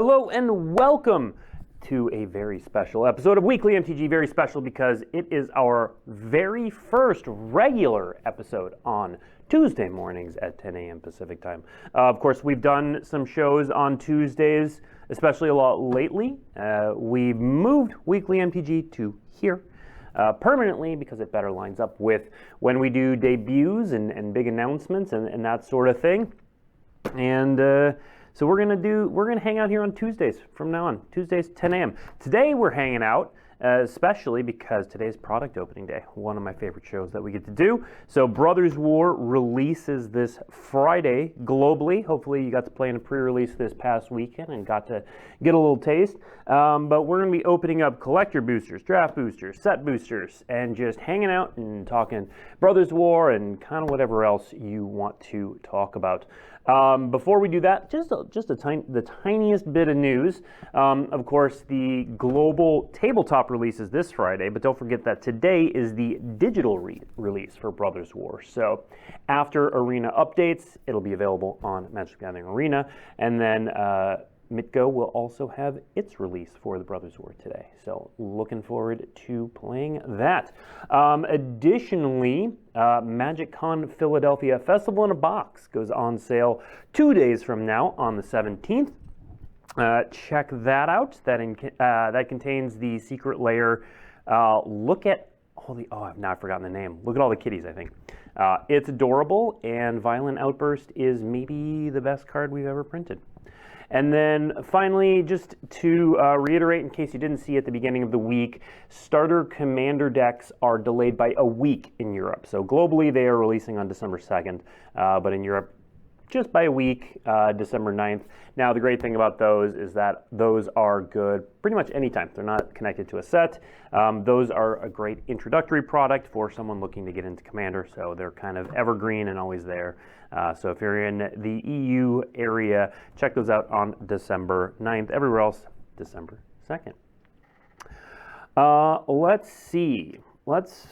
Hello and welcome to a very special episode of Weekly MTG. Very special because it is our very first regular episode on Tuesday mornings at 10 a.m. Pacific time. Of course, we've done some shows on Tuesdays, especially a lot lately. We've moved Weekly MTG to here permanently because it better lines up with when we do debuts and big announcements and that sort of thing. And so we're gonna hang out here on Tuesdays from now on. Tuesdays, 10 a.m. Today we're hanging out, especially because today's product opening day. One of my favorite shows that we get to do. So Brothers War releases this Friday globally. Hopefully you got to play in a pre-release this past weekend and got to get a little taste. But we're gonna be opening up collector boosters, draft boosters, set boosters, and just hanging out and talking Brothers War and kind of whatever else you want to talk about. Before we do that, the tiniest bit of news. Of course, the global tabletop releases this Friday, but don't forget that today is the digital release for Brothers War. So after Arena updates, it'll be available on Magic the Gathering Arena, and then Mitgo will also have its release for the Brothers War today. So looking forward to playing that. Additionally, MagicCon Philadelphia Festival in a Box goes on sale 2 days from now on the 17th. Check that out. That contains the secret layer. Look at all the, I've now forgotten the name. Look at all the kitties, I think. It's adorable, and Violent Outburst is maybe the best card we've ever printed. And then finally, just to reiterate, in case you didn't see at the beginning of the week, starter commander decks are delayed by a week in Europe. So globally, they are releasing on December 2nd, but in Europe, just by a week, December 9th. Now, the great thing about those is that those are good pretty much anytime. They're not connected to a set. Those are a great introductory product for someone looking to get into Commander, so they're kind of evergreen and always there. So if you're in the EU area, check those out on December 9th. Everywhere else, December 2nd. Let's see. Let's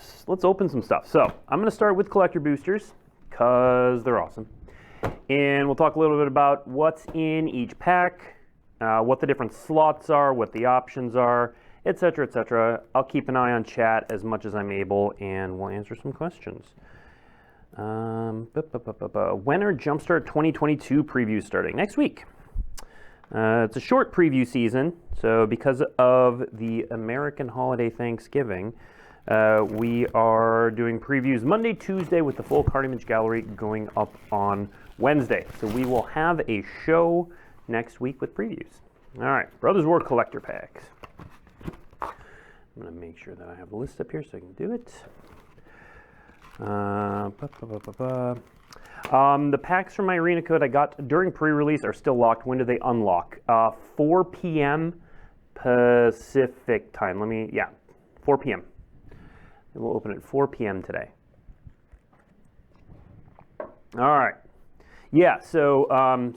open some stuff. So I'm going to start with collector boosters because they're awesome. And we'll talk a little bit about what's in each pack, what the different slots are, what the options are, etc., etc. I'll keep an eye on chat as much as I'm able, and we'll answer some questions. When are Jumpstart 2022 previews starting? Next week. It's a short preview season, so because of the American holiday Thanksgiving, we are doing previews Monday, Tuesday with the full card image gallery going up on Wednesday. So we will have a show next week with previews. All right, Brothers War collector packs. I'm going to make sure that I have the list up here so I can do it. The packs from my arena code I got during pre-release are still locked. When do they unlock? 4 p.m. Pacific time. 4 p.m. And we'll open at 4 p.m. today. All right. Yeah, so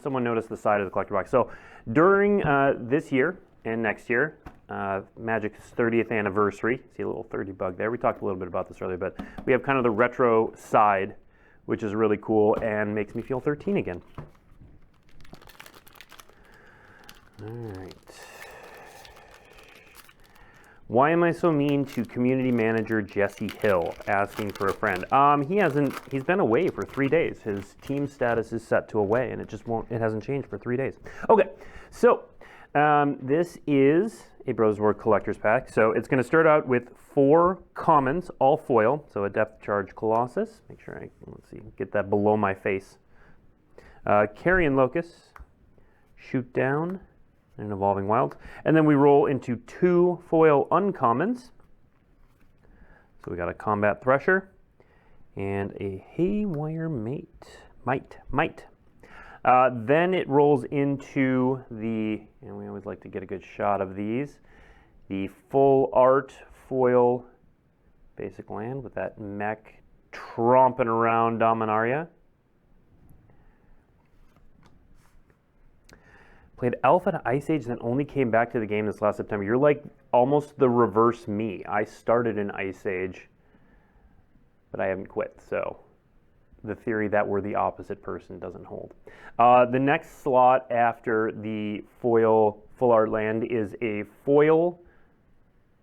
someone noticed the side of the collector box. So during this year and next year, Magic's 30th anniversary, see a little 30 bug there. We talked a little bit about this earlier, but we have kind of the retro side, which is really cool and makes me feel 13 again. All right. Why am I so mean to community manager Jesse Hill asking for a friend? He's been away for 3 days. His team status is set to away, and it hasn't changed for 3 days. Okay, so this is a Brothers War Collector's Pack. So it's going to start out with 4 commons, all foil. So a Depth Charge Colossus. Make sure get that below my face. Carrion Locust, Shoot Down, and Evolving Wilds. And then we roll into 2 foil uncommons. So we got a Combat Thresher and a Haywire Might. Then it rolls into and we always like to get a good shot of these, the full art foil basic land with that mech tromping around Dominaria. Played Alpha to Ice Age, then only came back to the game this last September. You're like almost the reverse me. I started in Ice Age, but I haven't quit, so the theory that we're the opposite person doesn't hold. The next slot after the foil full art land is a foil,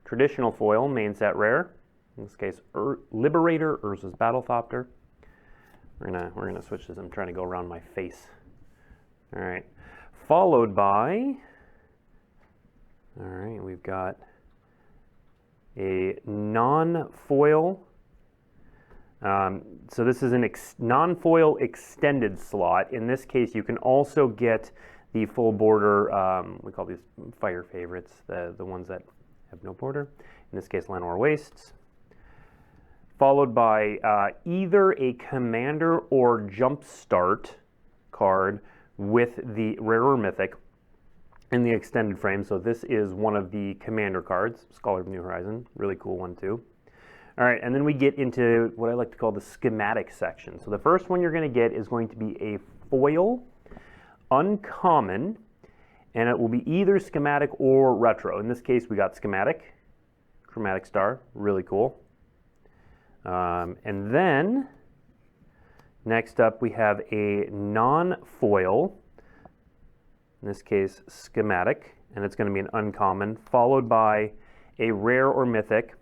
traditional foil, main set rare. In this case, Liberator, Urza's Battlethopter. We're gonna switch this. I'm trying to go around my face. All right, followed by. All right, we've got a non-foil. So this is an non-foil extended slot. In this case, you can also get the full border. We call these fire favorites, the ones that have no border. In this case, Llanowar Wastes. Followed by either a commander or jumpstart card with the rare or mythic in the extended frame. So this is one of the commander cards, Scholar of New Horizon, really cool one too. All right, and then we get into what I like to call the schematic section. So the first one you're going to get is going to be a foil uncommon, and it will be either schematic or retro. In this case, we got schematic, Chromatic Star, really cool. And then next up we have a non-foil, in this case schematic, and it's going to be an uncommon, followed by a rare or mythic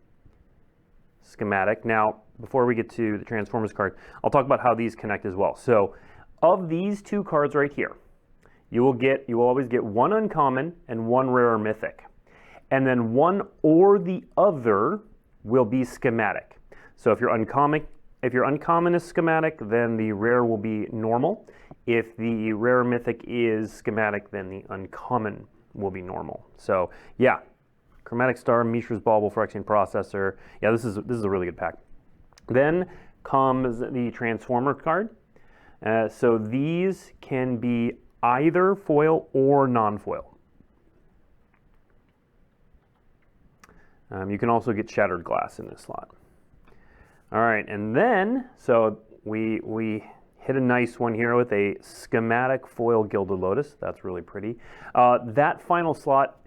schematic. Now, before we get to the Transformers card, I'll talk about how these connect as well. So, of these two cards right here, you will always get one uncommon and one rare or mythic. And then one or the other will be schematic. So if your uncommon is schematic, then the rare will be normal. If the rare or mythic is schematic, then the uncommon will be normal. So yeah, Chromatic Star, Mishra's Bauble, Phyrexian Processor. Yeah, this is a really good pack. Then comes the Transformer card. So these can be either foil or non-foil. You can also get Shattered Glass in this slot. All right, and then, so we hit a nice one here with a schematic foil Gilded Lotus. That's really pretty. That final slot,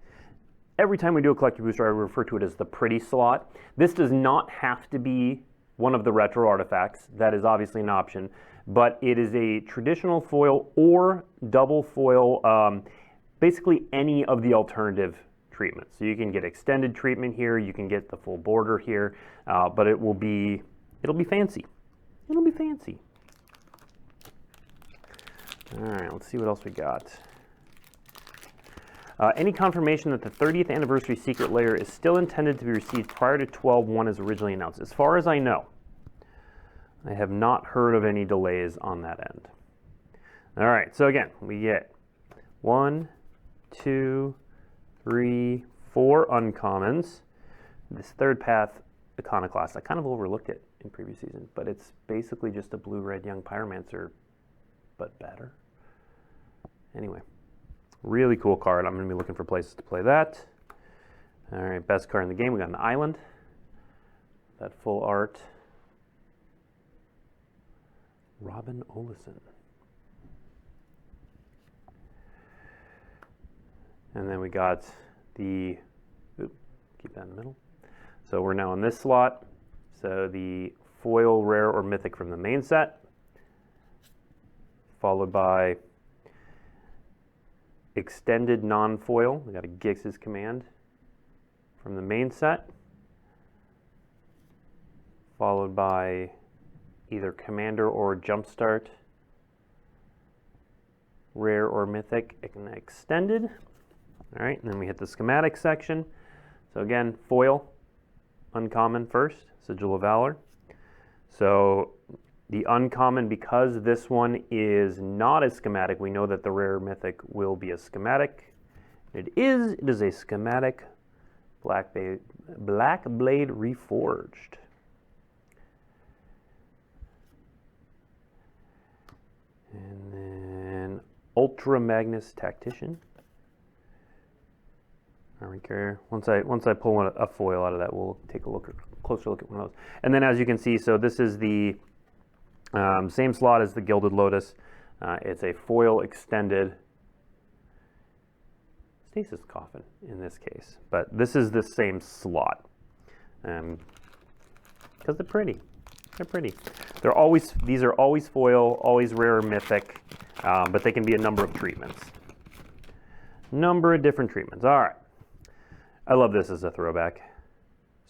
every time we do a collector booster, I refer to it as the pretty slot. This does not have to be one of the retro artifacts. That is obviously an option, but it is a traditional foil or double foil, basically any of the alternative treatments. So you can get extended treatment here, you can get the full border here, but it'll be fancy. It'll be fancy. All right, let's see what else we got. Any confirmation that the 30th anniversary secret layer is still intended to be received prior to 12/1 as originally announced? As far as I know, I have not heard of any delays on that end. All right, so again, we get 1, 2, 3, 4 uncommons. This third path Iconoclast, I kind of overlooked it in previous seasons, but it's basically just a blue-red young Pyromancer, but better. Anyway, really cool card. I'm going to be looking for places to play that. All right, best card in the game. We got an island. That full art. Robin Olesen. And then we got the, keep that in the middle. So we're now in this slot. So the foil, rare, or mythic from the main set, followed by extended non-foil. We got a Gix's Command from the main set, followed by either Commander or Jumpstart, rare or mythic, extended. All right, and then we hit the schematic section. So again, foil, uncommon first, Sigil of Valor. So the uncommon, because this one is not a schematic, we know that the rare mythic will be a schematic. It is a schematic Black Blade Reforged. And then Ultra Magnus Tactician. Armored Carrier. Once I pull a foil out of that, we'll take a closer look at one of those. And then as you can see, so this is the same slot as the Gilded Lotus. It's a foil extended Stasis Coffin in this case, but this is the same slot because they're pretty. They're pretty. These are always foil, always rare or mythic, but they can be a number of treatments. Number of different treatments. All right. I love this as a throwback.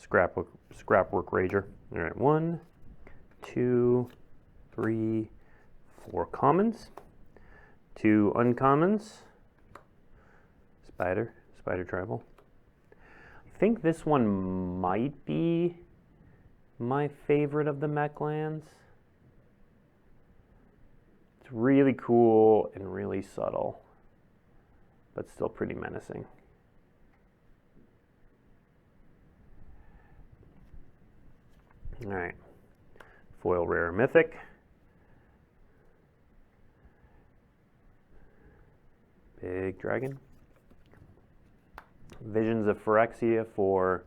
Scrapwork Rager. All right, 1, 2, 3, 4 commons, 2 uncommons, Spider Tribal. I think this one might be my favorite of the mech lands. It's really cool and really subtle, but still pretty menacing. All right, foil rare mythic. Big dragon. Visions of Phyrexia for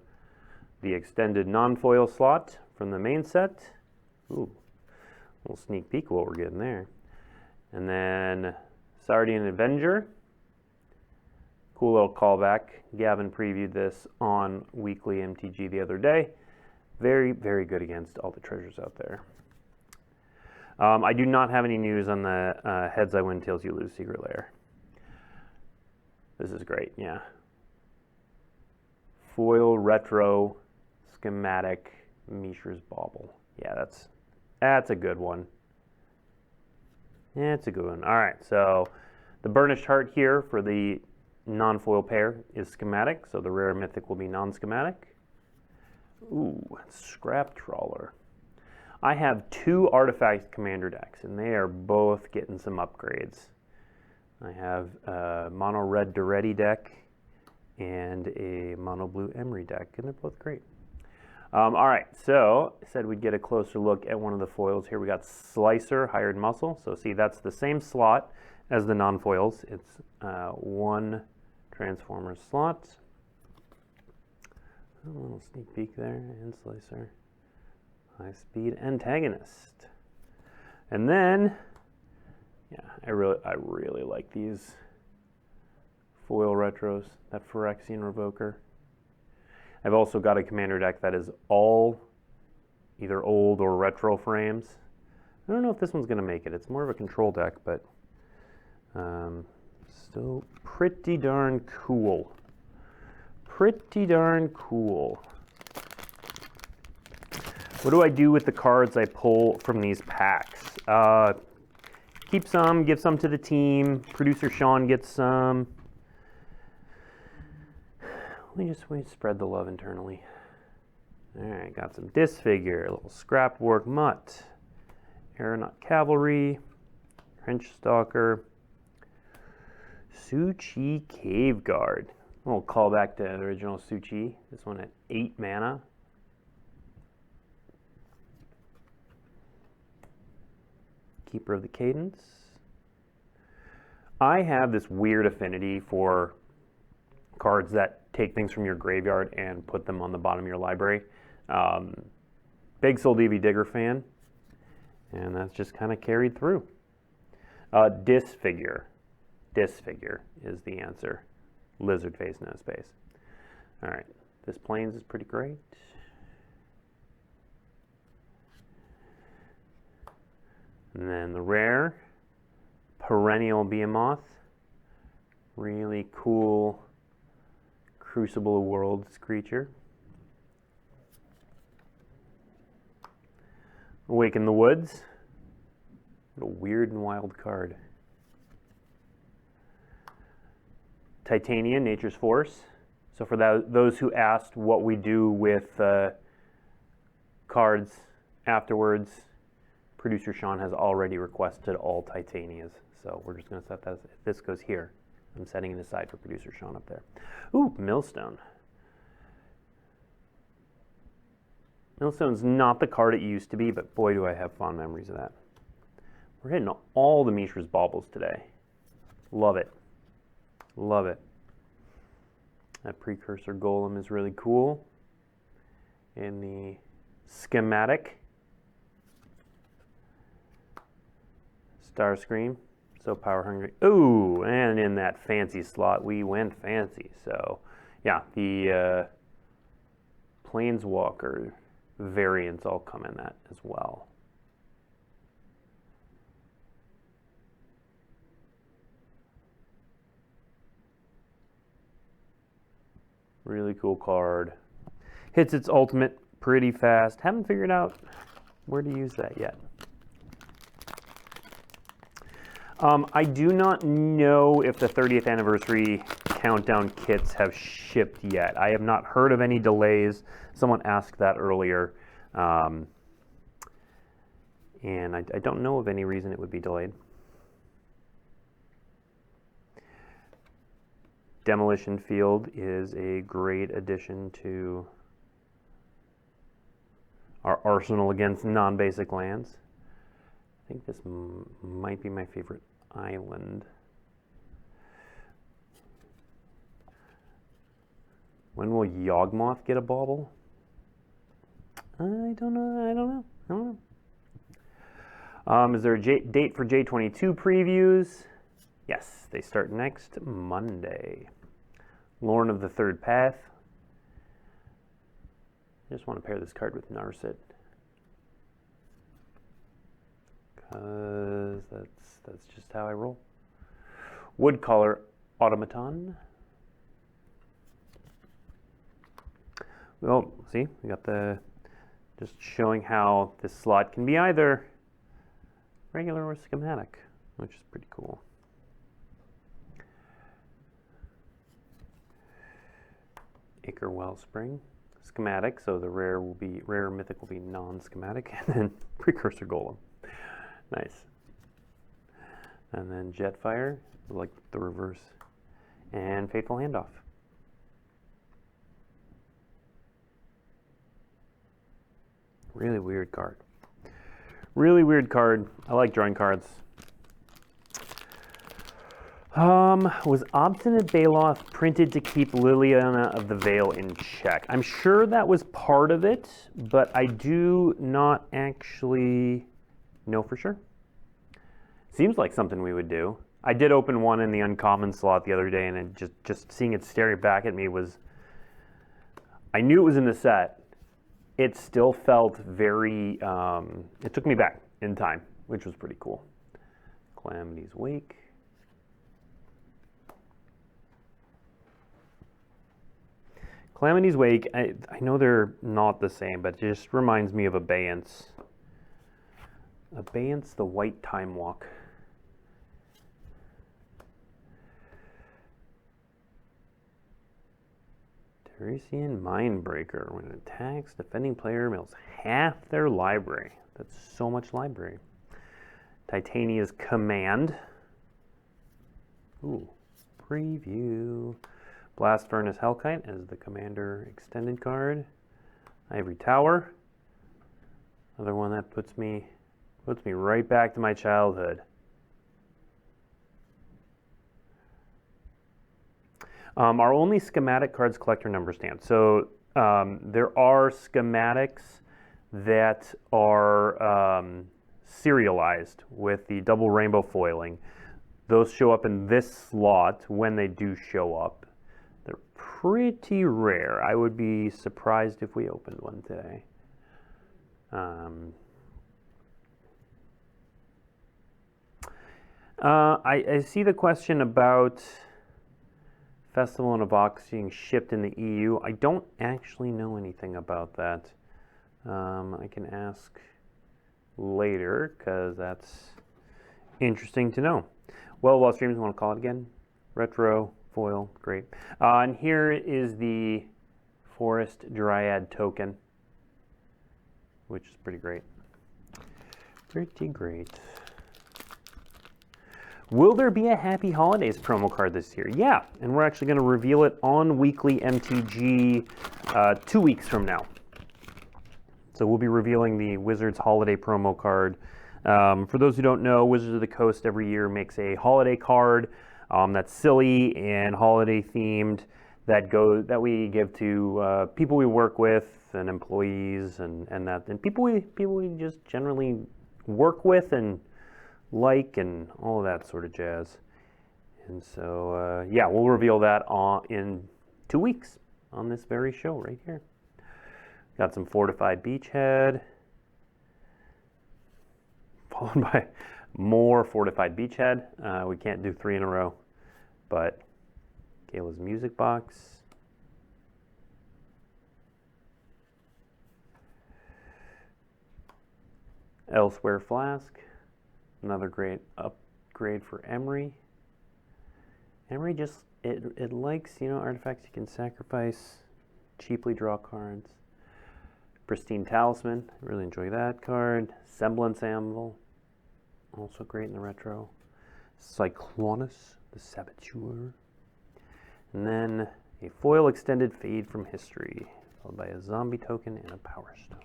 the extended non-foil slot from the main set. Ooh, a little sneak peek of what we're getting there. And then Sardian Avenger. Cool little callback. Gavin previewed this on Weekly MTG the other day. Very, very good against all the treasures out there. I do not have any news on the Heads I Win, Tails You Lose Secret Lair. This is great, yeah. Foil retro schematic Mishra's Bauble. Yeah, that's a good one. Yeah, it's a good one. All right, so the Burnished Heart here for the non-foil pair is schematic, so the rare mythic will be non-schematic. Ooh, Scrap Trawler. I have 2 artifact commander decks, and they are both getting some upgrades. I have a mono red Duretti deck and a mono blue Emery deck, and they're both great. All right, so I said we'd get a closer look at one of the foils here. We got Slicer, Hired Muscle. So see, that's the same slot as the non-foils. It's 1 Transformer slot. A little sneak peek there, and Slicer. High Speed Antagonist. And then, yeah, I really like these foil retros, that Phyrexian Revoker. I've also got a commander deck that is all either old or retro frames. I don't know if this one's going to make it. It's more of a control deck, but still pretty darn cool. Pretty darn cool. What do I do with the cards I pull from these packs? Keep some, give some to the team. Producer Sean gets some. We spread the love internally. All right, got some Disfigure, a little Scrapwork Mutt, Aeronaut Cavalry, Trench Stalker, Su-Chi Cave Guard. A little callback to the original Su-Chi. This one at 8 mana. Keeper of the Cadence. I have this weird affinity for cards that take things from your graveyard and put them on the bottom of your library. Big Soul DV Digger fan, and that's just kind of carried through. Disfigure. Disfigure is the answer. Lizard face, no space. All right, this Plains is pretty great. And then the rare, Perennial Behemoth. Really cool Crucible of Worlds creature. Awaken the Woods. What a weird and wild card. Titania, Nature's Force. So for those who asked what we do with cards afterwards, Producer Sean has already requested all Titanias. So we're just going to set that, this goes here. I'm setting it aside for Producer Sean up there. Ooh, Millstone. Millstone's not the card it used to be, but boy, do I have fond memories of that. We're hitting all the Mishra's Baubles today. Love it. Love it. That Precursor Golem is really cool. In the schematic. Starscream. So power hungry. Ooh, and in that fancy slot, we went fancy. So, yeah, the Planeswalker variants all come in that as well. Really cool card. Hits its ultimate pretty fast. Haven't figured out where to use that yet. I do not know if the 30th anniversary countdown kits have shipped yet. I have not heard of any delays. Someone asked that earlier. And I don't know of any reason it would be delayed. Demolition Field is a great addition to our arsenal against non-basic lands. I think this might be my favorite island. When will Yawgmoth get a bauble? I don't know. Is there a date for J22 previews? Yes, they start next Monday. Lorn of the Third Path. I just want to pair this card with Narset, because that's just how I roll. Woodcaller Automaton. Well, see, we got the, just showing how this slot can be either regular or schematic, which is pretty cool. Acre Wellspring. Schematic, so the rare mythic will be non-schematic, and then Precursor Golem. Nice. And then Jetfire, like the reverse, and Fateful Handoff. Really weird card. Really weird card. I like drawing cards. Was Obstinate Baloth printed to keep Liliana of the Veil in check? I'm sure that was part of it, but I do not actually know for sure. Seems like something we would do. I did open one in the uncommon slot the other day, and it just seeing it staring back at me was... I knew it was in the set. It still felt very... it took me back in time, which was pretty cool. Calamity's Wake. Calamity's Wake, I know they're not the same, but it just reminds me of Abeyance. Abeyance, the White Time Walk. Teresian Mindbreaker. When it attacks, defending player mails half their library. That's so much library. Titania's Command. Ooh, preview. Blast Furnace Hellkite as the Commander extended card. Ivory Tower. Another one that puts me right back to my childhood. Our only schematic cards collector number stand. So there are schematics that are serialized with the double rainbow foiling. Those show up in this slot when they do show up. They're pretty rare. I would be surprised if we opened one today. I see the question about Festival in a Box being shipped in the EU. I don't actually know anything about that. I can ask later, because that's interesting to know. Well, streams, want to call it again? Retro, foil, great. And here is the Forest Dryad token, which is pretty great. Pretty great. Will there be a Happy Holidays promo card this year? Yeah, and we're actually going to reveal it on Weekly MTG 2 weeks from now. So we'll be revealing the Wizards Holiday promo card. For those who don't know, Wizards of the Coast every year makes a holiday card that's silly and holiday themed that we give to people we work with and employees and people we just generally work with and like and all of that sort of jazz. And so yeah, we'll reveal that in 2 weeks on this very show right here. Got some Fortified Beachhead, followed by more Fortified Beachhead. We can't do 3 in a row, but Kayla's Music Box. Elsewhere Flask, another great upgrade for Emery. Emery just, it likes, you know, artifacts you can sacrifice, cheaply draw cards. Pristine Talisman, I really enjoy that card. Semblance Anvil, also great in the retro. Cyclonus, the Saboteur. And then a foil extended Fade from History, followed by a zombie token and a Power Stone.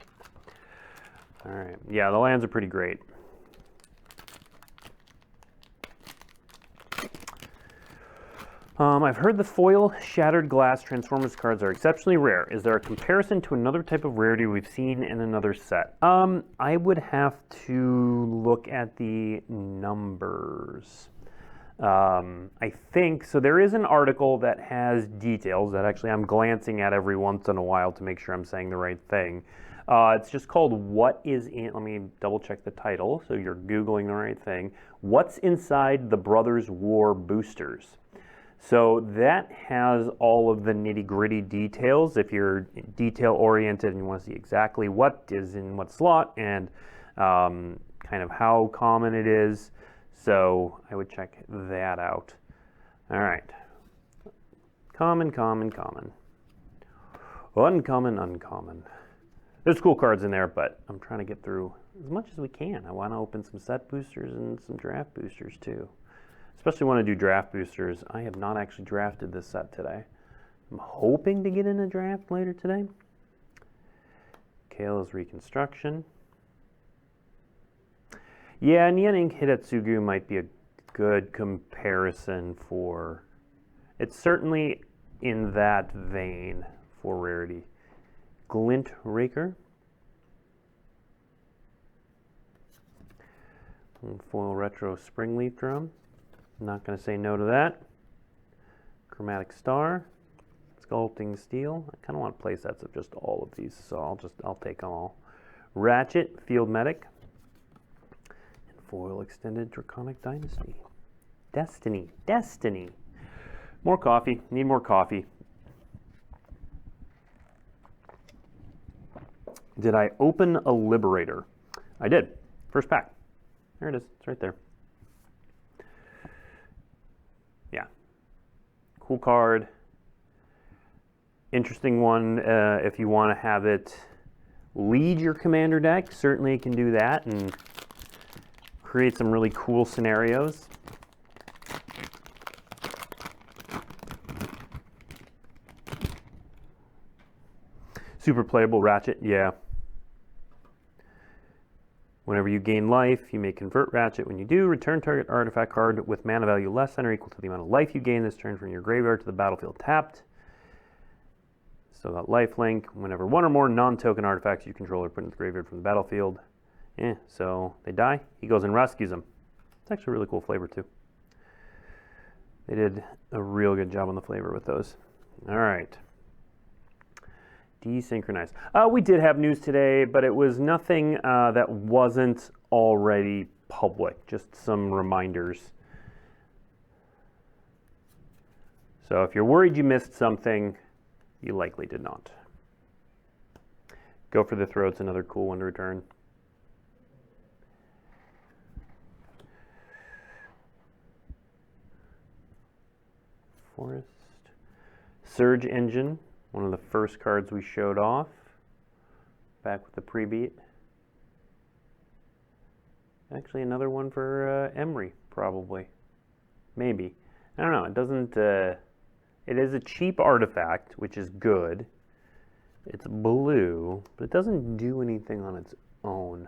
All right, yeah, the lands are pretty great. I've heard the foil Shattered Glass Transformers cards are exceptionally rare. Is there a comparison to another type of rarity we've seen in another set? I would have to look at the numbers. I think, so there is an article that has details that actually I'm glancing at every once in a while to make sure I'm saying the right thing. It's just called What Is In, let me double check the title so you're Googling the right thing. What's Inside the Brothers War Boosters? So that has all of the nitty-gritty details if you're detail-oriented and you want to see exactly what is in what slot and kind of how common it is. So I would check that out. All right. Common, common, common. Uncommon, uncommon. There's cool cards in there, but I'm trying to get through as much as we can. I want to open some set boosters and some draft boosters too. Especially want to do draft boosters. I have not actually drafted this set today. I'm hoping to get in a draft later today. Kayla's Reconstruction. Yeah, Niantic Hidetsugu might be a good comparison for... It's certainly in that vein for rarity. Glint Raker. And foil retro Springleaf Drum. Not going to say no to that. Chromatic Star. Sculpting Steel. I kind of want play sets of just all of these, so I'll take them all. Ratchet, Field Medic. And foil extended Draconic Dynasty. Destiny. Destiny. More coffee. Need more coffee. Did I open a Liberator? I did. First pack. There it is. It's right there. Yeah. Cool card. Interesting one if you want to have it lead your commander deck. Certainly it can do that and create some really cool scenarios. Super playable Ratchet, yeah. Whenever you gain life, you may convert Ratchet. When you do, return target artifact card with mana value less than or equal to the amount of life you gain this turn from your graveyard to the battlefield tapped. So that lifelink, whenever one or more non-token artifacts you control are put into the graveyard from the battlefield. So they die, he goes and rescues them. It's actually a really cool flavor too. They did a real good job on the flavor with those. All right. Desynchronized. We did have news today, but it was nothing that wasn't already public, just some reminders. So if you're worried you missed something, you likely did not. Go for the Throat's another cool one to return. Forest. Surge Engine. One of the first cards we showed off, back with the pre-beat. Actually, another one for Emery, probably. Maybe. I don't know. It doesn't... it is a cheap artifact, which is good. It's blue, but it doesn't do anything on its own.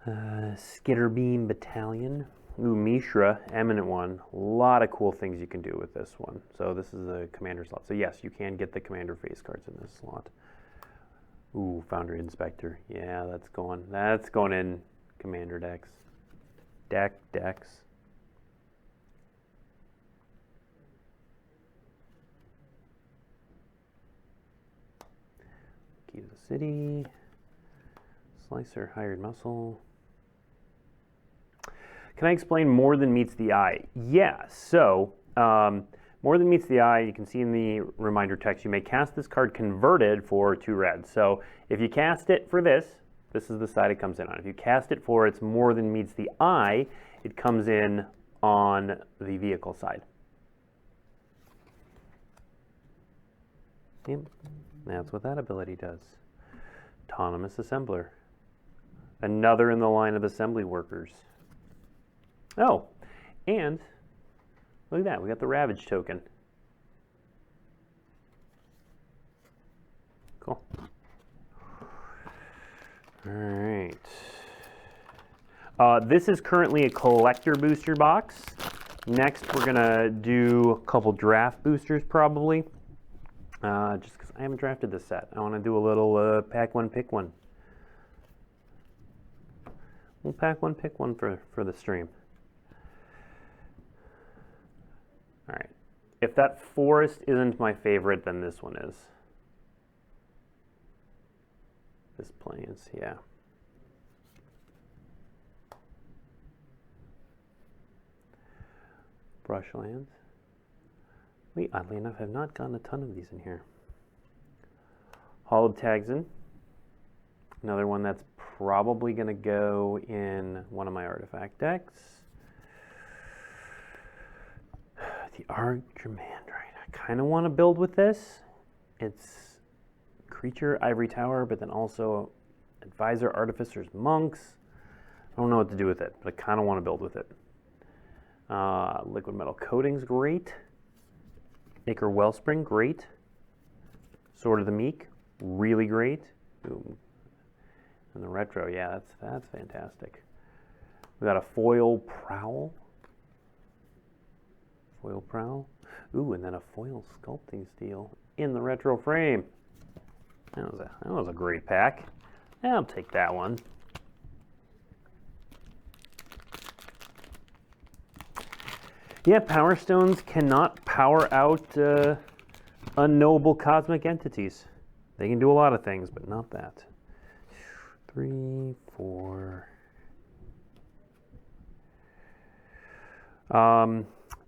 Skitterbeam Battalion. Ooh, Mishra, Eminent one. A lot of cool things you can do with this one. So this is a commander slot. So yes, you can get the commander face cards in this slot. Ooh, Foundry Inspector. Yeah, that's going in commander decks. Decks. City. Slicer, hired muscle. Can I explain more than meets the eye? Yeah, so more than meets the eye, you can see in the reminder text, you may cast this card converted for 2 red. So if you cast it for this is the side it comes in on. If you cast it for it's more than meets the eye, it comes in on the vehicle side. Yep, that's what that ability does. Autonomous Assembler. Another in the line of assembly workers. Oh, and look at that, we got the Ravage token. Cool. All right. This is currently a collector booster box. Next, we're gonna do a couple draft boosters probably. Just because I haven't drafted this set. I want to do a little pack one, pick one. We'll pack one, pick one for the stream. All right. If that forest isn't my favorite, then this one is. This Plains, yeah. Brushlands. We, oddly enough, have not gotten a ton of these in here. Hall of Tagsin. Another one that's probably going to go in one of my artifact decks. The Argymandrite. I kind of want to build with this. It's creature, Ivory Tower, but then also Advisor, Artificers, Monks. I don't know what to do with it, but I kind of want to build with it. Liquid Metal Coating's great. Acre Wellspring, great. Sword of the Meek, really great. Ooh. And the retro, yeah, that's fantastic. We got a Foil Prowl. Foil Prowl. Ooh, and then a Foil Sculpting Steel in the retro frame. That was a great pack. I'll take that one. Yeah, Power Stones cannot power out unknowable cosmic entities. They can do a lot of things, but not that. 3, 4.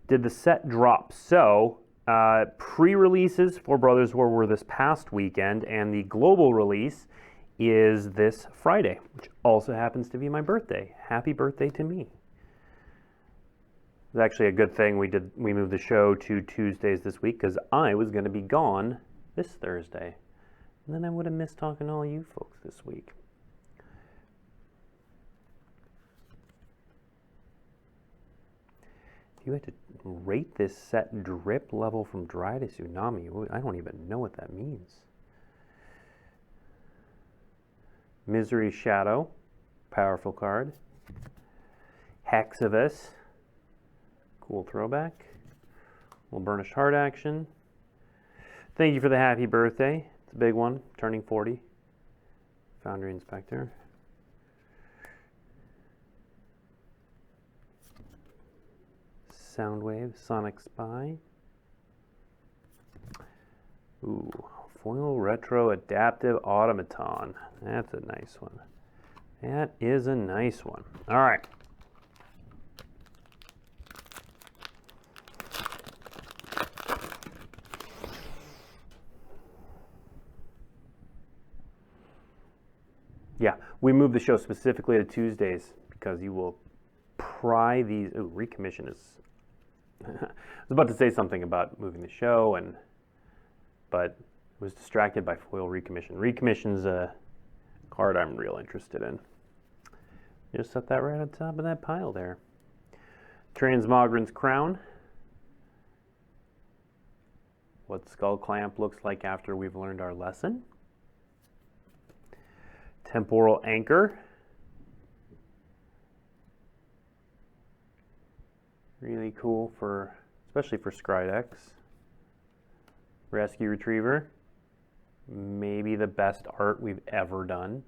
Did the set drop? So, pre-releases for Brothers War were this past weekend, and the global release is this Friday, which also happens to be my birthday. Happy birthday to me. It's actually a good thing we moved the show to Tuesdays this week because I was going to be gone this Thursday. And then I would have missed talking to all you folks this week. If you had to rate this set drip level from dry to tsunami, I don't even know what that means. Misery Shadow, powerful card. Hexavus. Cool throwback. Little Burnished Heart action. Thank you for the happy birthday. It's a big one, turning 40. Foundry Inspector. Soundwave, Sonic Spy. Ooh, Foil Retro Adaptive Automaton. That's a nice one. That is a nice one. All right. Yeah, we moved the show specifically to Tuesdays because you will pry these. Ooh, recommission is. I was about to say something about moving the show, but was distracted by Foil Recommission. Recommission's a card I'm real interested in. Just set that right on top of that pile there. Transmogran's Crown. What Skull Clamp looks like after we've learned our lesson. Temporal Anchor. Really cool especially for Scry decks. Rescue Retriever. Maybe the best art we've ever done.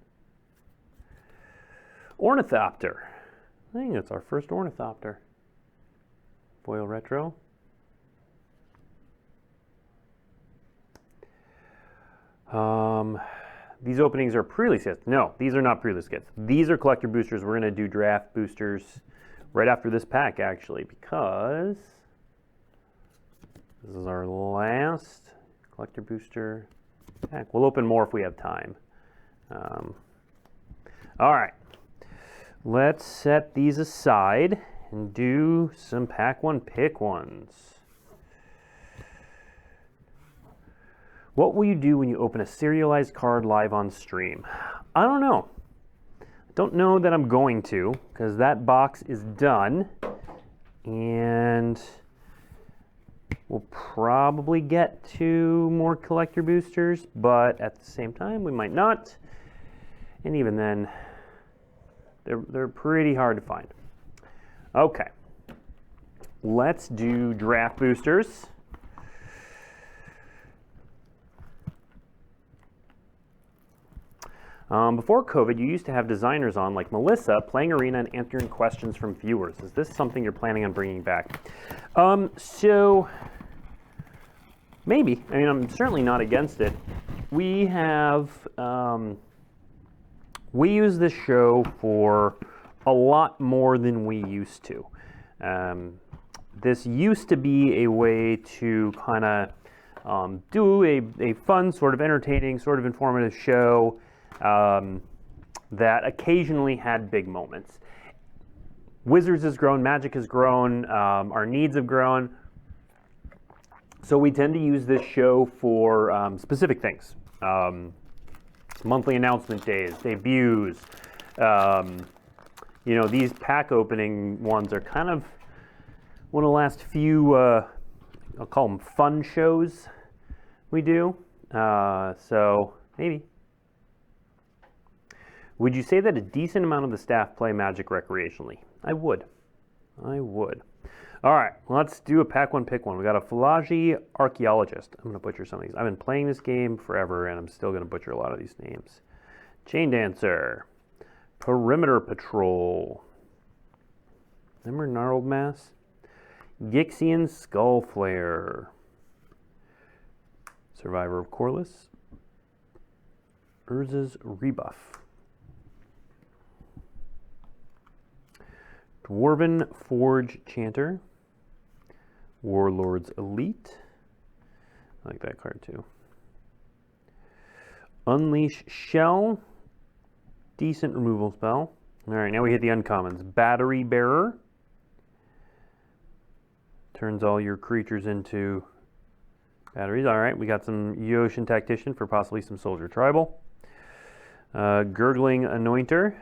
Ornithopter. I think it's our first Ornithopter. Foil Retro. these openings are pre-release kits. No, these are not pre-release kits. These are collector boosters. We're going to do draft boosters right after this pack, actually, because this is our last collector booster pack. We'll open more if we have time. All right, let's set these aside and do some pack one pick ones. What will you do when you open a serialized card live on stream? I don't know. I don't know that I'm going to, because that box is done, and we'll probably get to more collector boosters, but at the same time, we might not. And even then, they're pretty hard to find. Okay, let's do draft boosters. Before COVID, you used to have designers on, like Melissa, playing Arena and answering questions from viewers. Is this something you're planning on bringing back? So, maybe. I mean, I'm certainly not against it. We have, we use this show for a lot more than we used to. This used to be a way to kind of do a fun, sort of entertaining, sort of informative show that occasionally had big moments. Wizards has grown, Magic has grown, our needs have grown. So we tend to use this show for specific things. Monthly announcement days, debuts. You know, these pack opening ones are kind of one of the last few, I'll call them fun shows we do. So maybe. Would you say that a decent amount of the staff play Magic recreationally? I would. All right, let's do a pack one, pick one. We got a Philology Archaeologist. I'm going to butcher some of these. I've been playing this game forever, and I'm still going to butcher a lot of these names. Chain Dancer. Perimeter Patrol. Remember Gnarled Mass? Gixian Skullflare. Survivor of Corliss. Urza's Rebuff. Dwarven Forge Chanter. Warlord's Elite. I like that card too. Unleash Shell. Decent removal spell. All right, now we hit the uncommons. Battery Bearer. Turns all your creatures into batteries. All right, we got some Yoshin Tactician for possibly some Soldier Tribal. Gurgling Anointer.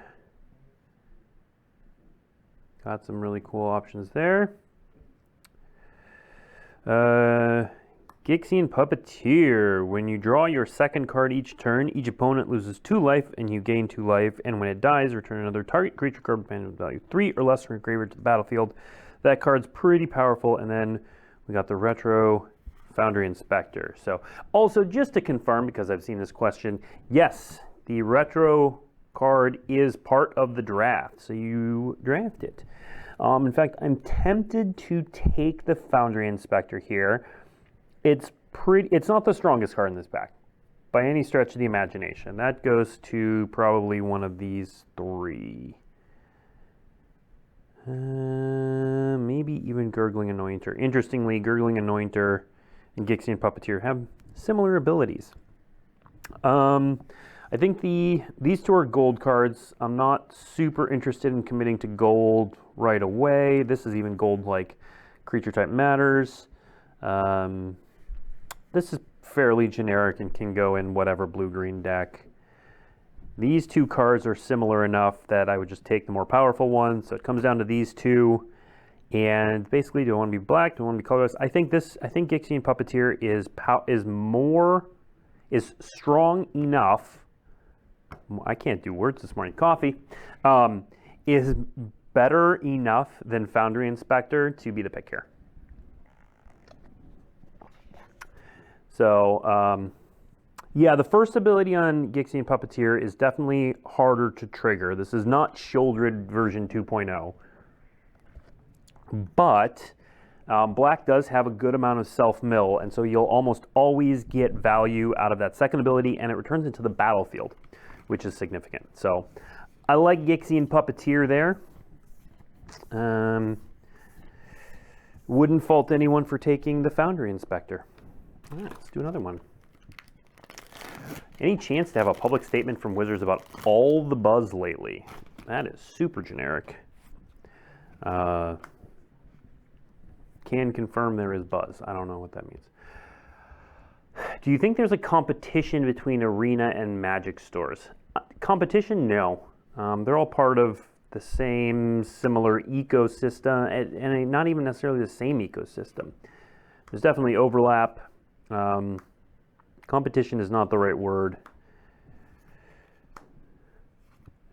Got some really cool options there. Gixian Puppeteer. When you draw your second card each turn, each opponent loses 2 life and you gain 2 life. And when it dies, return another target creature card with mana value 3 or less from your graveyard to the battlefield. That card's pretty powerful. And then we got the Retro Foundry Inspector. So also just to confirm, because I've seen this question, yes, the Retro card is part of the draft. So you draft it. In fact, I'm tempted to take the Foundry Inspector here. It's not the strongest card in this pack by any stretch of the imagination. That goes to probably one of these 3. Maybe even Gurgling Anointer. Interestingly, Gurgling Anointer and Gixian Puppeteer have similar abilities. I think these 2 are gold cards. I'm not super interested in committing to gold right away. This is even gold like Creature Type Matters. This is fairly generic and can go in whatever blue-green deck. These 2 cards are similar enough that I would just take the more powerful one. So it comes down to these 2. And basically, do I want to be black? Do I want to be colorless? I think Gixian Puppeteer is strong enough. I can't do words this morning. Coffee is better enough than Foundry Inspector to be the pick here. So, yeah, the first ability on Gixian Puppeteer is definitely harder to trigger. This is not Shieldred version 2.0. But Black does have a good amount of self-mill, and so you'll almost always get value out of that second ability, and it returns into the battlefield, which is significant. So I like Gixian Puppeteer there. Wouldn't fault anyone for taking the Foundry Inspector. All right, let's do another one. Any chance to have a public statement from Wizards about all the buzz lately? That is super generic. Can confirm there is buzz. I don't know what that means. Do you think there's a competition between Arena and Magic stores? Competition? No. They're all part of the same similar ecosystem, and not even necessarily the same ecosystem. There's definitely overlap. Competition is not the right word.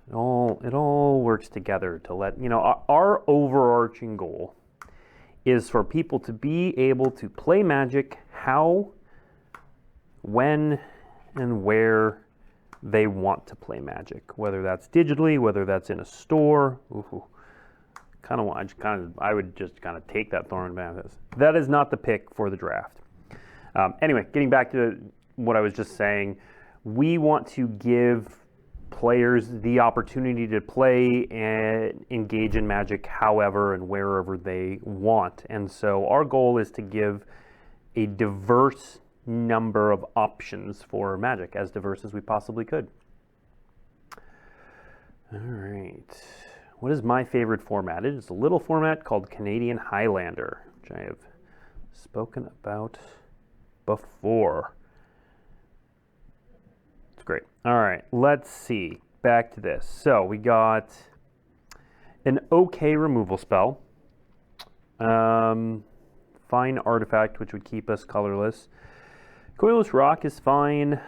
It all works together to let, our overarching goal is for people to be able to play Magic how, when, and where they want to play Magic, whether that's digitally, whether that's in a store. I would just kind of take that Thorn Mantis. That is not the pick for the draft. Anyway, getting back to what I was just saying, we want to give players the opportunity to play and engage in Magic however and wherever they want. And so our goal is to give a diverse number of options for Magic, as diverse as we possibly could. All right. What is my favorite format? It is a little format called Canadian Highlander, which I have spoken about before. It's great. All right, let's see. Back to this. So we got an okay removal spell. Fine artifact, which would keep us colorless. Coilless Rock is fine.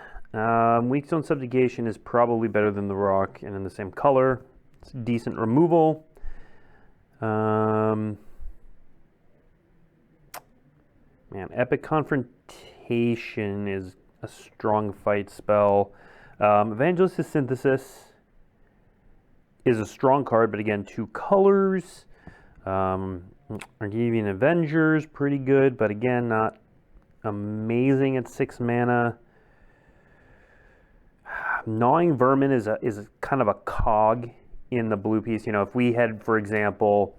Weak Stone Subjugation is probably better than the rock and in the same color. It's decent removal. Man, Epic Confrontation is a strong fight spell. Evangelist's Synthesis is a strong card, but again, 2 colors. Argivian Avengers, pretty good, but again, not amazing at 6 mana. Gnawing Vermin is kind of a cog in the blue piece. If we had, for example,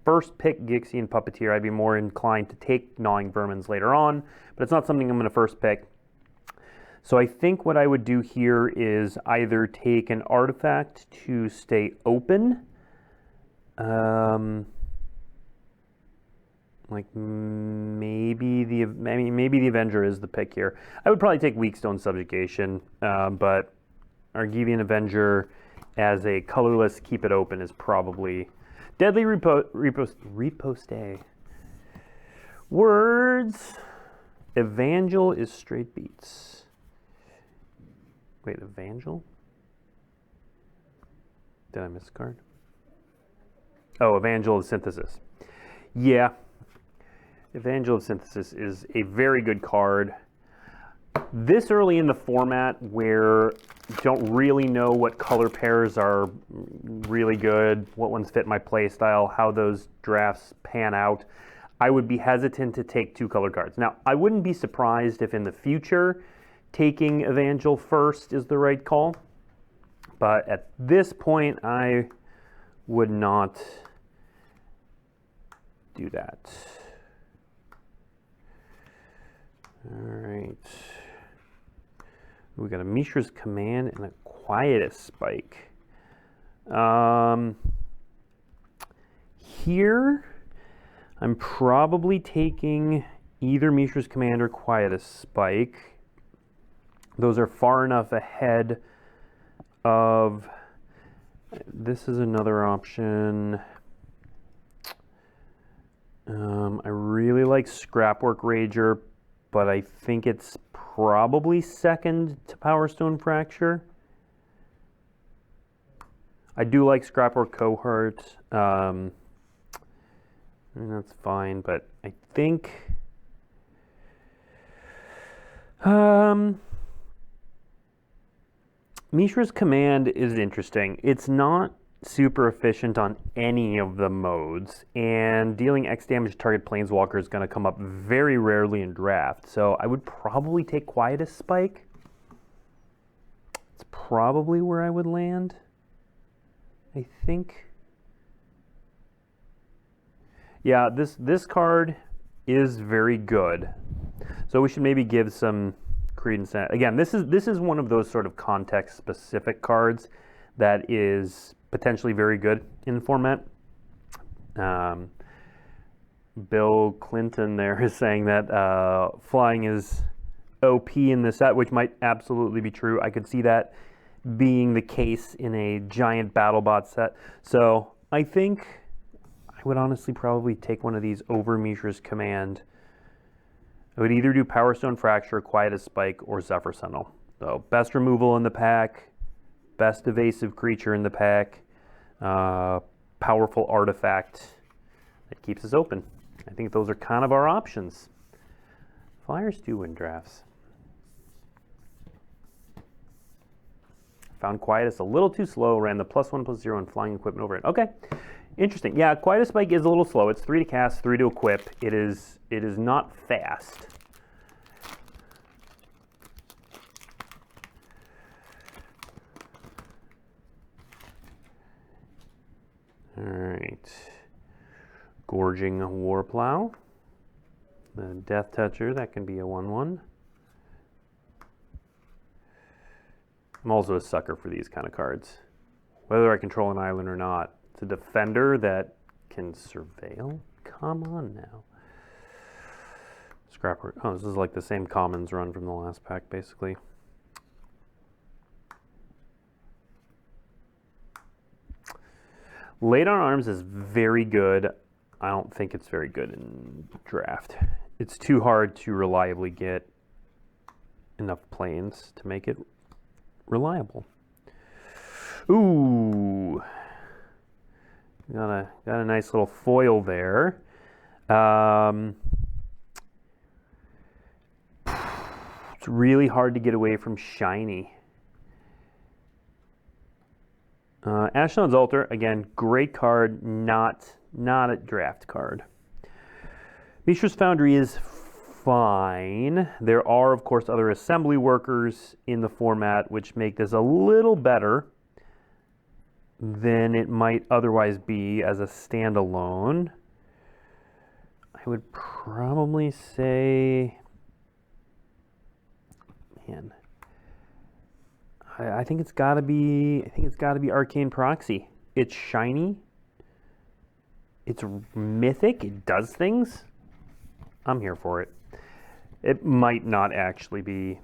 first pick Gixian Puppeteer, I'd be more inclined to take Gnawing Vermins later on, but it's not something I'm going to first pick. So I think what I would do here is either take an artifact to stay open, like maybe the Avenger is the pick here. I would probably take Weak Stone Subjugation, but Argivian Avenger as a colorless keep it open is probably Deadly Riposte. Words. Evangel is straight beats. Wait, Evangel? Did I miss a card? Oh, Evangel of Synthesis. Yeah. Evangel of Synthesis is a very good card. This early in the format where you don't really know what color pairs are really good, what ones fit my play style, how those drafts pan out, I would be hesitant to take 2 color cards. Now, I wouldn't be surprised if in the future taking Evangel first is the right call, but at this point, I would not do that. All right. We got a Mishra's Command and a Quietus Spike. Here, I'm probably taking either Mishra's Command or Quietus Spike. Those are far enough ahead of... This is another option. I really like Scrapwork Rager, but I think it's probably second to Power Stone Fracture. I do like Scrapwork Cohort. And that's fine, but I think... Mishra's Command is interesting. It's not super efficient on any of the modes, and dealing X damage to target planeswalker is going to come up very rarely in draft. So I would probably take Quietus Spike. It's probably where I would land, I think. Yeah, this card is very good. So we should maybe give some credence. Again, this is one of those sort of context-specific cards that is potentially very good in the format. Bill Clinton there is saying that flying is OP in the set, which might absolutely be true. I could see that being the case in a giant BattleBot set. So I think I would honestly probably take one of these over Mishra's Command. I would either do Power Stone Fracture, Quietus Spike, or Zephyr Sentinel. So best removal in the pack, best evasive creature in the pack, powerful artifact that keeps us open. I think those are kind of our options. Flyers do win drafts. Found Quietus a little too slow, ran the +1/+0 and flying equipment over it. Okay, interesting. Yeah, Quietus Spike is a little slow. It's 3 to cast, 3 to equip. It is not fast. All right. Gorging Warplow. The Death Toucher, that can be a 1/1. I'm also a sucker for these kind of cards. Whether I control an island or not. It's a defender that can surveil? Come on now. Scrapper. Oh, this is like the same commons run from the last pack, basically. Late on Arms is very good. I don't think it's very good in draft. It's too hard to reliably get enough planes to make it reliable. Ooh. Got a nice little foil there. It's really hard to get away from shiny. Ashnod's Altar, again, great card, not a draft card. Mishra's Foundry is fine. There are, of course, other assembly workers in the format, which make this a little better than it might otherwise be as a standalone. I would probably say, man, I think it's got to be. I think it's got to be Arcane Proxy. It's shiny. It's mythic. It does things. I'm here for it. It might not actually be.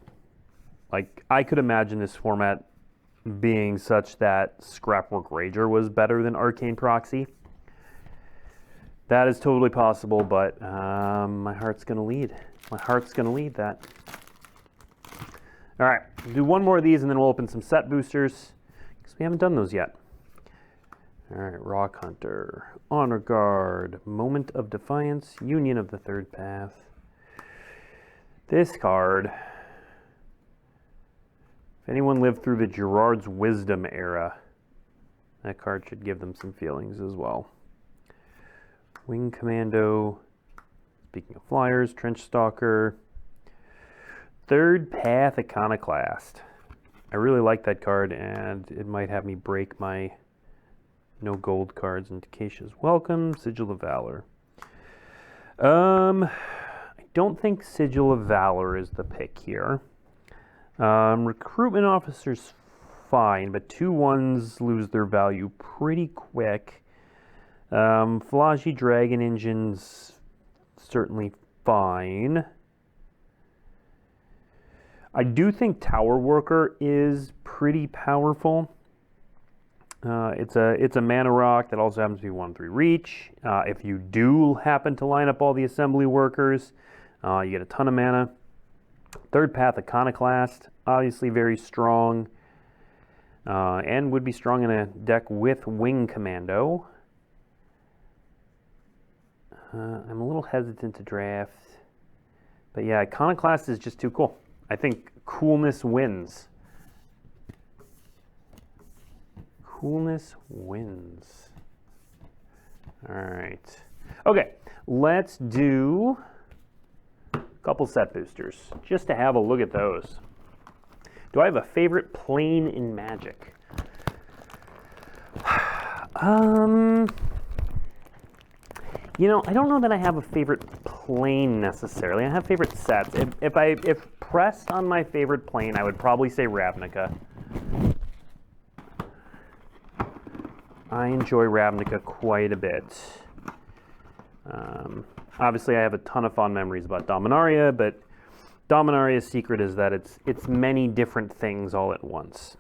Like, I could imagine this format being such that Scrapwork Rager was better than Arcane Proxy. That is totally possible, but my heart's going to lead. My heart's going to lead that. All right, we'll do one more of these and then we'll open some set boosters because we haven't done those yet. All right, Rock Hunter, Honor Guard, Moment of Defiance, Union of the Third Path. This card, if anyone lived through the Gerard's Wisdom era, that card should give them some feelings as well. Wing Commando, speaking of flyers, Trench Stalker, Third Path Iconoclast. I really like that card, and it might have me break my no gold cards into Keisha's Welcome. Sigil of Valor. I don't think Sigil of Valor is the pick here. Recruitment Officer's fine, but 2/1s lose their value pretty quick. Flagy Dragon Engine's certainly fine. I do think Tower Worker is pretty powerful. It's a mana rock that also happens to be 1/3 reach. If you do happen to line up all the assembly workers, you get a ton of mana. Third Path Iconoclast, obviously very strong, and would be strong in a deck with Wing Commando. I'm a little hesitant to draft, but yeah, Iconoclast is just too cool. I think coolness wins. Coolness wins. All right. Okay, let's do a couple set boosters just to have a look at those. Do I have a favorite plane in Magic? You know, I don't know that I have a favorite plane necessarily. I have favorite sets. If pressed on my favorite plane, I would probably say Ravnica. I enjoy Ravnica quite a bit. Obviously, I have a ton of fond memories about Dominaria, but Dominaria's secret is that it's many different things all at once,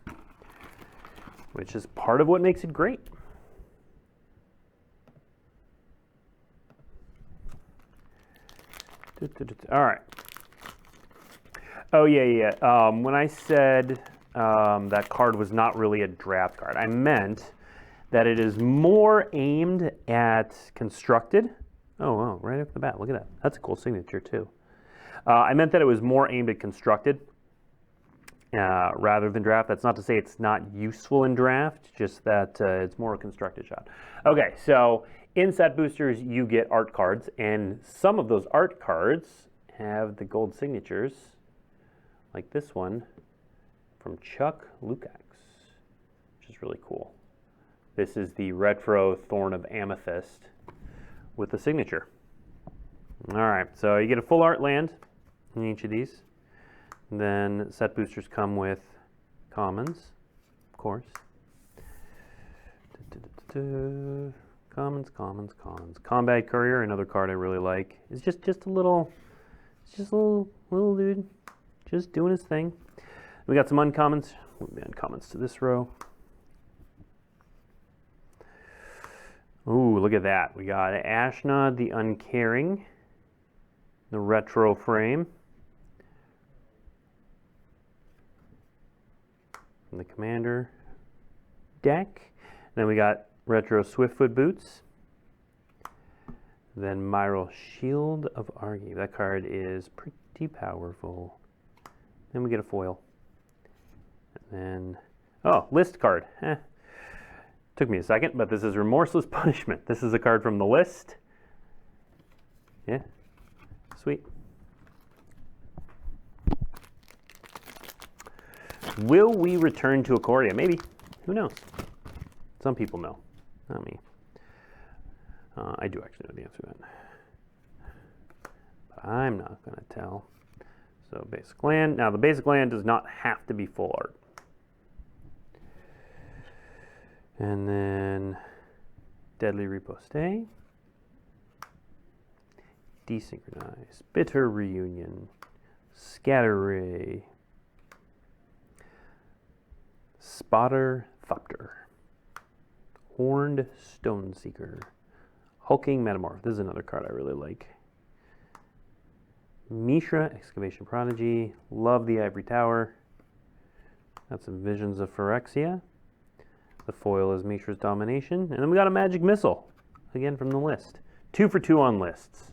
which is part of what makes it great. All right. Oh, yeah. When I said that card was not really a draft card, I meant that it is more aimed at constructed. Oh, wow, right off the bat. Look at that. That's a cool signature, too. I meant that it was more aimed at constructed rather than draft. That's not to say it's not useful in draft, just that it's more a constructed shot. Okay, so in set boosters, you get art cards, and some of those art cards have the gold signatures, like this one from Chuck Lukacs, which is really cool. This is the retro Thorn of Amethyst with the signature. All right, so you get a full art land in each of these. And then set boosters come with commons, of course. Commons. Combat Courier, another card I really like. It's just a little dude, just doing his thing. We got some uncommons. Move the uncommons to this row. Ooh, look at that. We got Ashnod the Uncaring, the retro frame. From the Commander deck. Then we got retro Swiftfoot Boots. Then Myral Shield of Argy. That card is pretty powerful. Then we get a foil. And then, oh, list card. Took me a second, but this is Remorseless Punishment. This is a card from the list. Yeah, sweet. Will we return to Ikoria? Maybe. Who knows? Some people know. Not me. I do actually know the answer to that. But I'm not going to tell. So basic land. Now the basic land does not have to be full art. And then Deadly Riposte. Desynchronize. Bitter Reunion. Scatter Ray. Spotter Thopter. Horned Stoneseeker. Hulking Metamorph. This is another card I really like. Mishra, Excavation Prodigy. Love the Ivory Tower. Got some Visions of Phyrexia. The foil is Mishra's Domination. And then we got a Magic Missile. Again from the list. 2 for 2 on lists.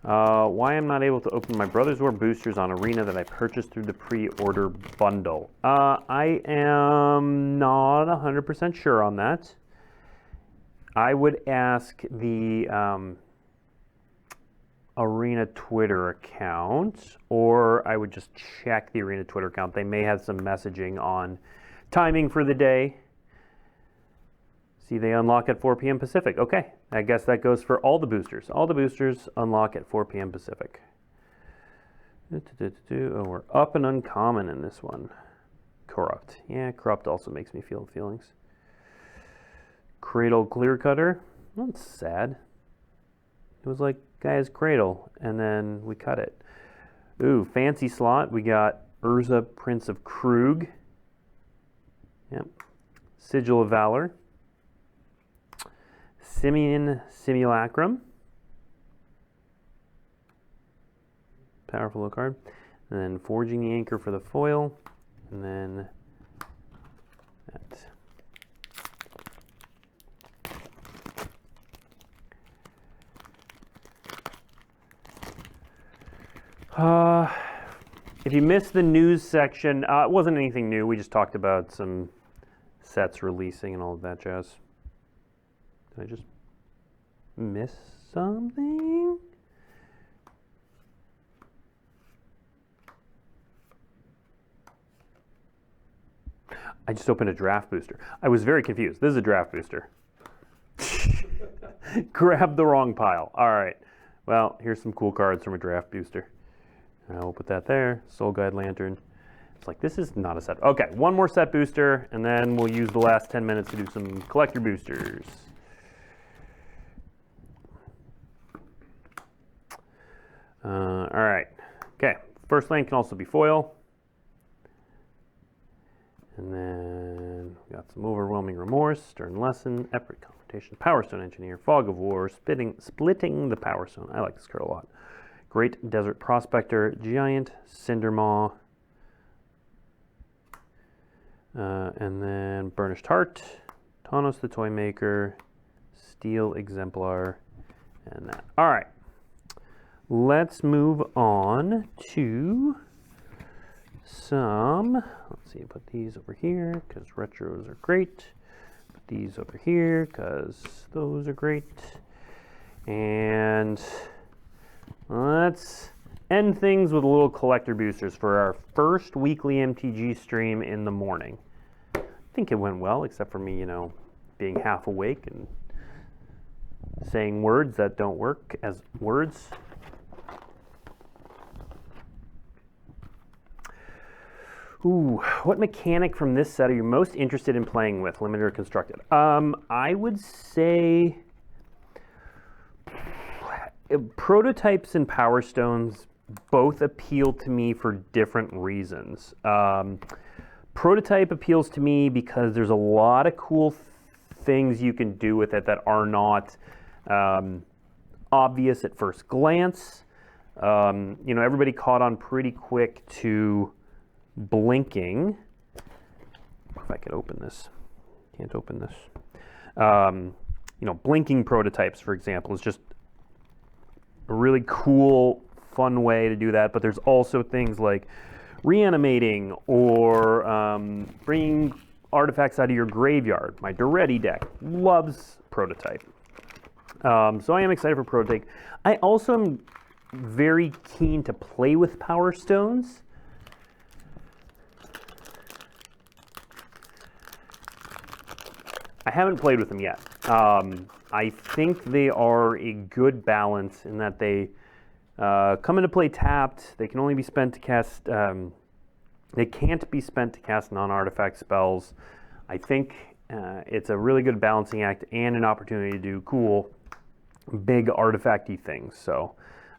Why I'm not able to open my Brothers War boosters on Arena that I purchased through the pre-order bundle. I am not 100% sure on that. I would ask the Arena Twitter account, or I would just check the Arena Twitter account. They may have some messaging on timing for the day. See, they unlock at 4 p.m. Pacific. Okay, I guess that goes for all the boosters. All the boosters unlock at 4 p.m. Pacific. Oh, we're up and uncommon in this one. Corrupt. Yeah, Corrupt also makes me feel feelings. Cradle Clear Cutter. That's sad. It was like Guy's Cradle, and then we cut it. Ooh, fancy slot. We got Urza, Prince of Krug. Yep. Sigil of Valor. Simeon Simulacrum. Powerful little card. And then Forging the Anchor for the foil. And then that. If you missed the news section, it wasn't anything new. We just talked about some sets releasing and all of that jazz. Did I just miss something? I just opened a draft booster. I was very confused. This is a draft booster. Grabbed the wrong pile. All right. Well, here's some cool cards from a draft booster. I'll put that there. Soul Guide Lantern. It's like, this is not a set. Okay, one more set booster, and then we'll use the last 10 minutes to do some collector boosters. All right. Okay, first lane can also be foil. And then we got some Overwhelming Remorse, Stern Lesson, Epic Confrontation, Power Stone Engineer, Fog of War, Splitting the Power Stone. I like this card a lot. Great Desert Prospector, Giant Cindermaw, and then Burnished Heart, Tawnos the Toymaker, Steel Exemplar, and that. All right, let's move on to some, let's see, put these over here because retros are great. Put these over here because those are great. And let's end things with a little collector boosters for our first weekly MTG stream in the morning. I think it went well, except for me, being half awake and saying words that don't work as words. Ooh, what mechanic from this set are you most interested in playing with, limited or constructed? I would say prototypes and Power Stones both appeal to me for different reasons. Prototype appeals to me because there's a lot of cool things you can do with it that are not obvious at first glance. Everybody caught on pretty quick to blinking. If I could open this. Can't open this. Blinking prototypes, for example, is just a really cool, fun way to do that. But there's also things like reanimating or bringing artifacts out of your graveyard. My Duretti deck loves prototype. So I am excited for prototype. I also am very keen to play with Power Stones. I haven't played with them yet. I think they are a good balance in that they come into play tapped. They can only be spent to cast. They can't be spent to cast non-artifact spells. I think it's a really good balancing act and an opportunity to do cool, big artifacty things. So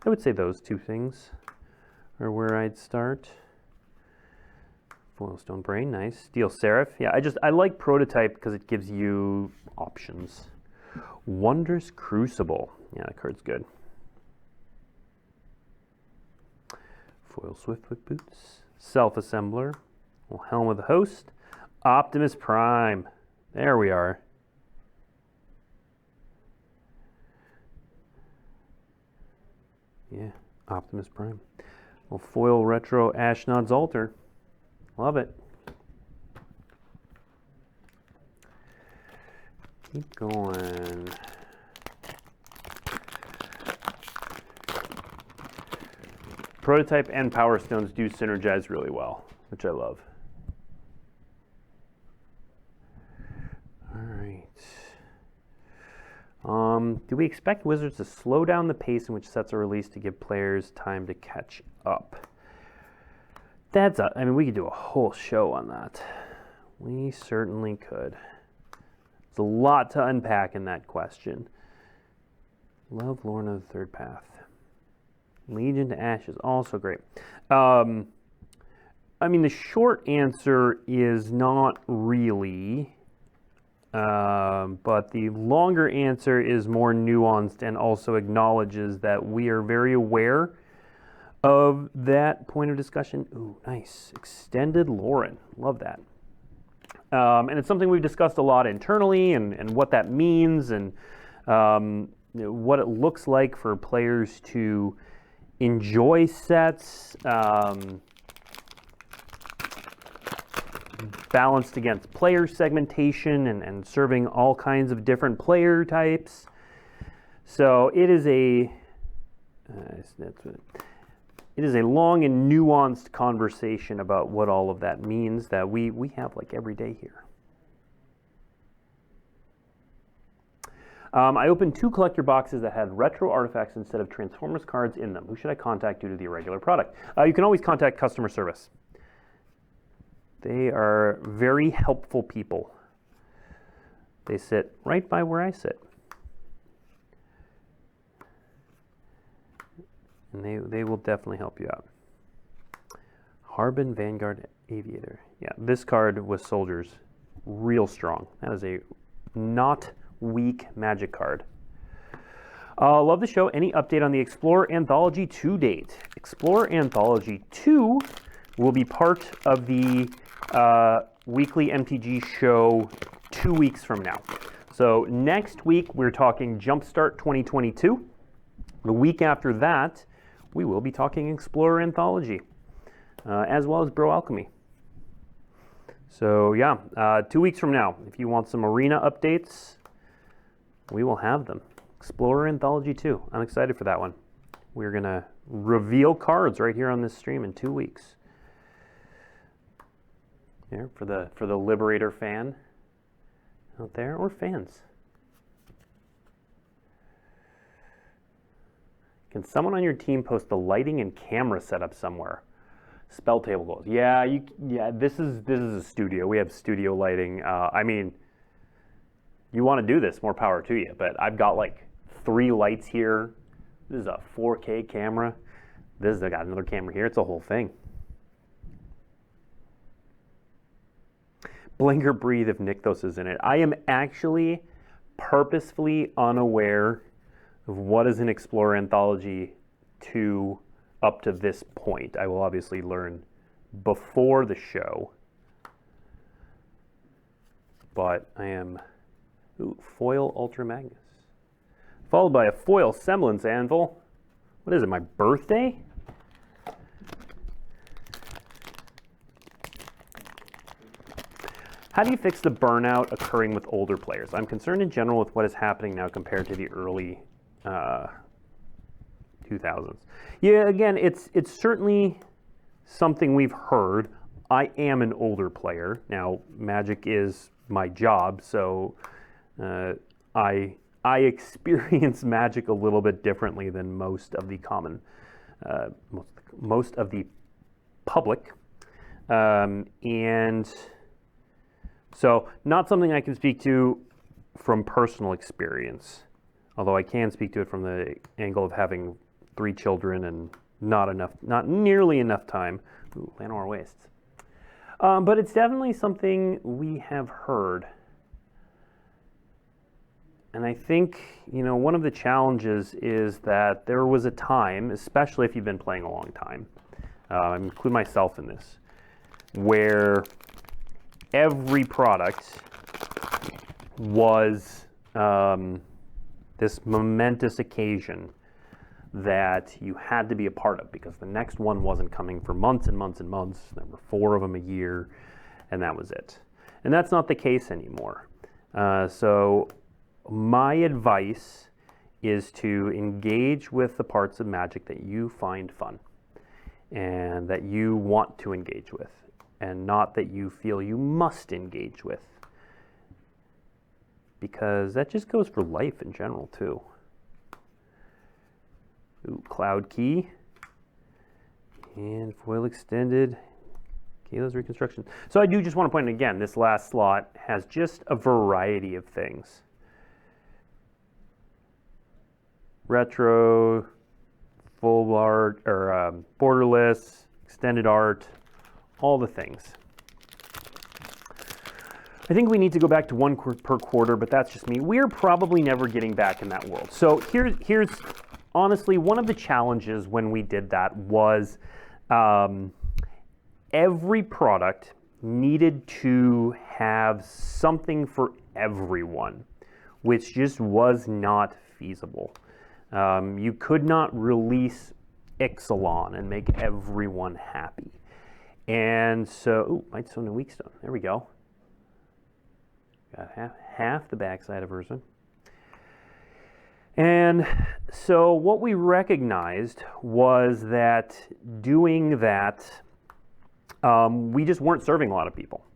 I would say those two things are where I'd start. Foilstone Brain, nice. Steel Seraph, yeah, I like prototype because it gives you options. Wondrous Crucible, yeah, that card's good. Foil Swiftfoot Boots, Self-Assembler, Helm of the Host, Optimus Prime, there we are. Yeah, Optimus Prime. Well, foil retro Ashnod's Altar. Love it. Keep going. Prototype and Power Stones do synergize really well, which I love. All right. Do we expect Wizards to slow down the pace in which sets are released to give players time to catch up? We could do a whole show on that. We certainly could. There's a lot to unpack in that question. Love Lorna of the Third Path. Legion to Ash is also great. The short answer is not really, but the longer answer is more nuanced and also acknowledges that we are very aware of that point of discussion. Ooh, nice. Extended Lauren. Love that. And it's something we've discussed a lot internally and what that means and what it looks like for players to enjoy sets. balanced against player segmentation and serving all kinds of different player types. So it is a long and nuanced conversation about what all of that means that we have like every day here. I opened 2 collector boxes that had retro artifacts instead of Transformers cards in them. Who should I contact due to the irregular product? You can always contact customer service. They are very helpful people. They sit right by where I sit. And they will definitely help you out. Harbin Vanguard Aviator. Yeah, this card with soldiers, real strong. That is a not weak Magic card. Love the show. Any update on the Explorer Anthology to date? Explorer Anthology 2 will be part of the Weekly MTG show 2 weeks from now. So next week, we're talking Jumpstart 2022. The week after that, we will be talking Explorer Anthology, as well as Bro Alchemy. So yeah, 2 weeks from now, if you want some arena updates, we will have them. Explorer Anthology 2. I'm excited for that one. We're going to reveal cards right here on this stream in 2 weeks. There, for the Liberator fan out there, or fans. Can someone on your team post the lighting and camera setup somewhere? Spell table goals. Yeah, this is a studio. We have studio lighting. I mean, you want to do this, more power to you, but I've got like 3 lights here. This is a 4K camera. I got another camera here. It's a whole thing. Blink or breathe if Nykthos is in it. I am actually purposefully unaware of what is an Explorer Anthology 2 up to this point. I will obviously learn before the show. But I am... Ooh, foil Ultra Magnus. Followed by a foil Semblance Anvil. What is it, my birthday? How do you fix the burnout occurring with older players? I'm concerned in general with what is happening now compared to the early 2000s. Yeah, again, it's certainly something we've heard. I am an older player. Now, Magic is my job, so I experience Magic a little bit differently than most of the most of the public, and so not something I can speak to from personal experience, although I can speak to it from the angle of having 3 children and not nearly enough time. Ooh, Llanowar Wastes. But it's definitely something we have heard. And I think, one of the challenges is that there was a time, especially if you've been playing a long time, I include myself in this, where every product was this momentous occasion that you had to be a part of because the next one wasn't coming for months and months and months. There were 4 of them a year, and that was it. And that's not the case anymore. So my advice is to engage with the parts of Magic that you find fun and that you want to engage with, and not that you feel you must engage with, because that just goes for life in general too. Ooh, Cloud Key and foil extended Kayla's Reconstruction. So I do just want to point out again, this last slot has just a variety of things. Retro, full art, or borderless, extended art, all the things. I think we need to go back to 1 per quarter, but that's just me. We're probably never getting back in that world. So here's honestly, one of the challenges when we did that was every product needed to have something for everyone, which just was not feasible. You could not release Ixalan and make everyone happy. And so, Mightstone and Weakstone. There we go. Got half the backside of Urza. And so what we recognized was that doing that, we just weren't serving a lot of people.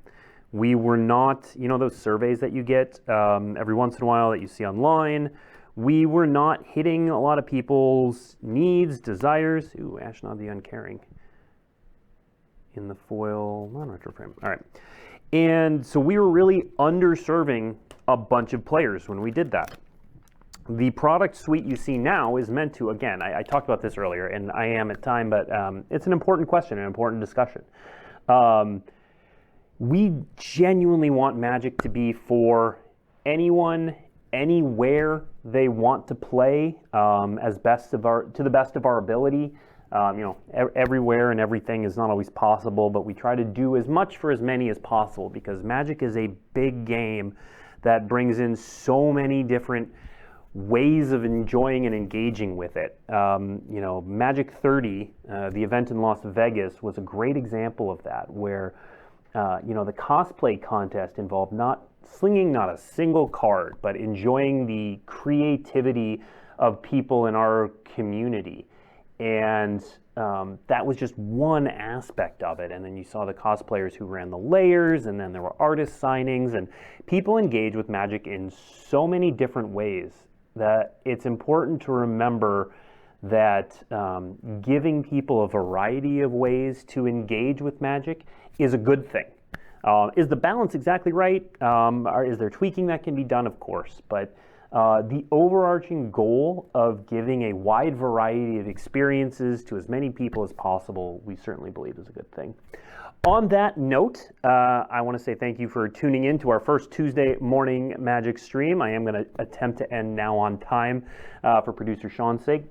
We were not, those surveys that you get every once in a while that you see online, we were not hitting a lot of people's needs, desires. Ooh, Ashnod the Uncaring in the foil non-retro frame. All right. And so we were really underserving a bunch of players when we did that. The product suite you see now is meant to, again, I talked about this earlier, and I am at time, but it's an important question, an important discussion. We genuinely want Magic to be for anyone, anywhere they want to play, to the best of our ability. Everywhere and everything is not always possible, but we try to do as much for as many as possible because Magic is a big game that brings in so many different ways of enjoying and engaging with it. Magic 30, the event in Las Vegas, was a great example of that, where the cosplay contest involved not slinging not a single card, but enjoying the creativity of people in our community. And that was just one aspect of it. And then you saw the cosplayers who ran the layers, and then there were artist signings, and people engage with Magic in so many different ways that it's important to remember that giving people a variety of ways to engage with Magic is a good thing. Is the balance exactly right? Or is there tweaking that can be done? Of course. But the overarching goal of giving a wide variety of experiences to as many people as possible, we certainly believe is a good thing. On that note, I want to say thank you for tuning in to our first Tuesday morning Magic stream. I am going to attempt to end now on time for producer Sean's sake,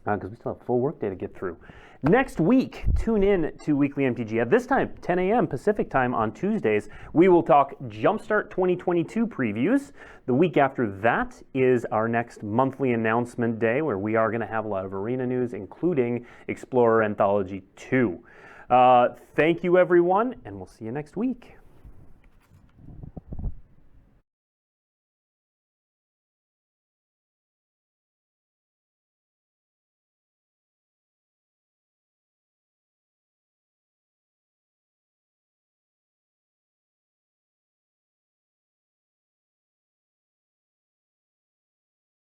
because we still have a full workday to get through. Next week, tune in to Weekly MTG at this time, 10 a.m. Pacific time on Tuesdays. We will talk Jumpstart 2022 previews. The week after that is our next monthly announcement day, where we are going to have a lot of arena news, including Explorer Anthology 2. Thank you, everyone, and we'll see you next week.